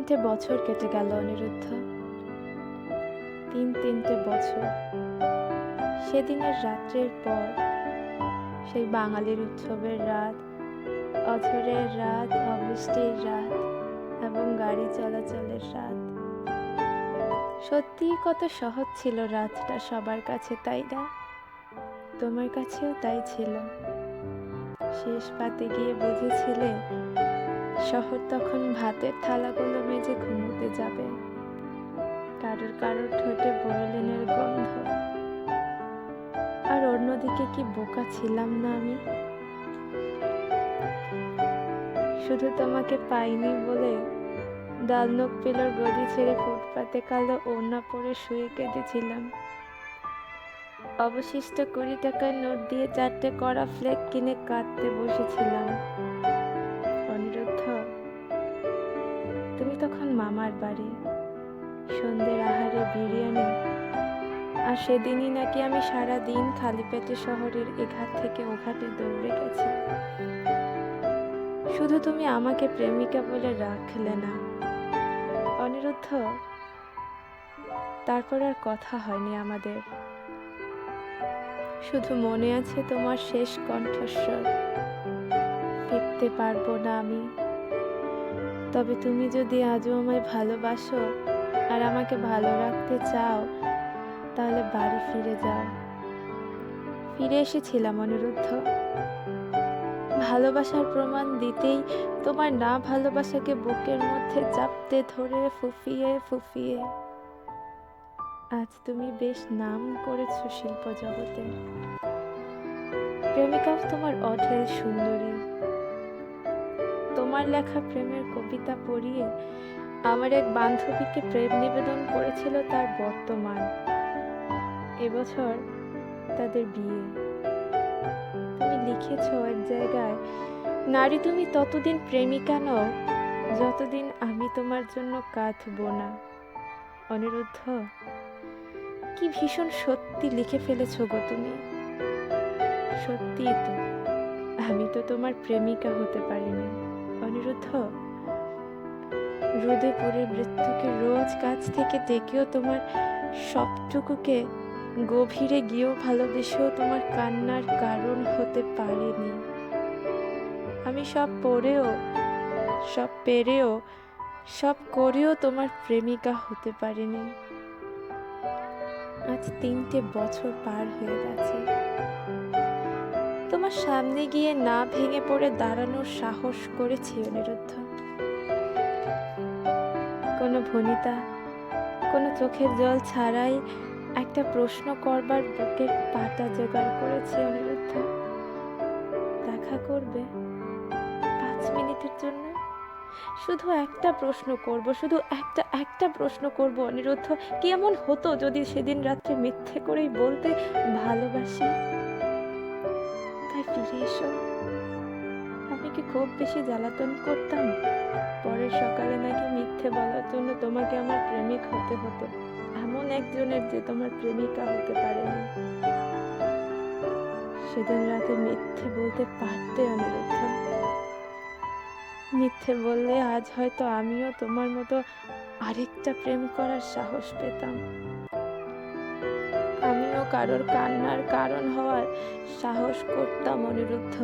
তিনটে বছর কেটে গেল অনিরুদ্ধ। তিনটে বছর। সেদিনের রাত্রের পর, সেই বাঙালির উৎসবের রাত, অঝোরের রাত, অবৃষ্টির রাত এবং গাড়ি চলাচলের রাত। সত্যিই কত সহজ ছিল রাতটা সবার কাছে, তাই না? তোমার কাছেও তাই ছিল। শেষ পাতে গিয়ে বুঝেছিলে শহর তখন ভাতের থালাগুলো মেজে ঘুমোতে যাবে। কারোর ঠোঁটে বোরোলিনের গন্ধ। আর অন্যদিকে কি বোকা ছিলাম না আমি? শুধু তোমাকে পাইনি বলে দালনক পিলোর গদি ছেড়ে ফুটপাতে কালো ওড়না পরে শুয়ে কেঁদেছিলাম। অবশিষ্ট 20 টাকার নোট দিয়ে 4টে কড়া ফ্লেক কিনে কাঁদতে বসেছিলাম। অনিরুদ্ধ, তুমি তখন মামার বাড়ি, সন্ধ্যের আহারে বিরিয়ানি, আর সেদিনই নাকি আমি সারা দিন খালি পেটে শহরের এঘাট থেকে ওঘাটে দৌড়ে গেছি। শুধু তুমি আমাকে প্রেমিকা বলে রাখলে না অনিরুদ্ধ। তারপর আর কথা হয়নি আমাদের। শুধু মনে আছে তোমার শেষ কণ্ঠস্বর, ফিরতে পারবো না আমি, তবে তুমি যদি আজও আমায় ভালোবাসো আর আমাকে ভালো রাখতে চাও, তাহলে বাড়ি ফিরে যাও। ফিরে এসেছিলাম অনিরুদ্ধ। ভালোবাসার প্রমাণ দিতেই তোমার না ভালোবাসাকে বুকের মধ্যে চাপতে ধরে ফুফিয়ে ফুফিয়ে আজ তুমি বেশ নাম করেছো শিল্প জগতে। প্রেমিকাও তোমার অঢেল সুন্দরী। তোমার লেখা প্রেমের কবিতা পড়িয়ে আমার এক বান্ধবীকে প্রেম নিবেদন করেছিল তার বর্তমান। এবছর তাদের বিয়ে। তুমি লিখেছ এক জায়গায়, নারী তুমি ততদিন প্রেমিকা নও যতদিন আমি তোমার জন্য কাঁদবো না। অনিরুদ্ধ, কি ভীষণ সত্যি লিখে ফেলেছ গো তুমি। সত্যিই তো, আমি তো তোমার প্রেমিকা হতে পারিনি অনিরুদ্ধ। রোদে পড়ে মৃত্যুকে রোজ কাছ থেকে ডেকেও তোমার সবটুকুকে গভীরে গিয়েও ভালোবেসেও তোমার কান্নার কারণ হতে পারিনি। আমি সব পড়েও, সব পেরেও, সব করেও তোমার প্রেমিকা হতে পারিনি। আজ 3টে বছর পার হয়ে গেছে। তোমার সামনে গিয়ে না ভেঙে পড়ে দাঁড়ানোর সাহস করেছি অনিরুদ্ধ। কোনো ভনিতা, কোনো চোখের জল ছাড়াই একটা প্রশ্ন করবার বুকের পাটা জোগাড় করেছি অনিরুদ্ধ। দেখা করবে 5 মিনিটের জন্য? শুধু একটা প্রশ্ন করব, শুধু একটা প্রশ্ন করব অনিরুদ্ধ। কি এমন হতো যদি সেদিন রাত্রে মিথ্যে করেই বলতে ভালোবাসি? তাই ফিরে এসো। আমি কি খুব বেশি জ্বালাতন করতাম? পরের সকালে নাকি মিথ্যে বলার জন্য তোমাকে আমার প্রেমিক হতে হতো, এমন একজনের যে তোমার প্রেমিকা হতে পারে না। সেদিন রাতে মিথ্যে বলতে পারতে অনিরুদ্ধ। মিথ্যে বললে আজ হয়তো আমিও তোমার মতো আরেকটা প্রেম করার সাহস পেতাম। আমিও কারোর কান্নার কারণ হওয়ার সাহস করতাম অনিরুদ্ধ।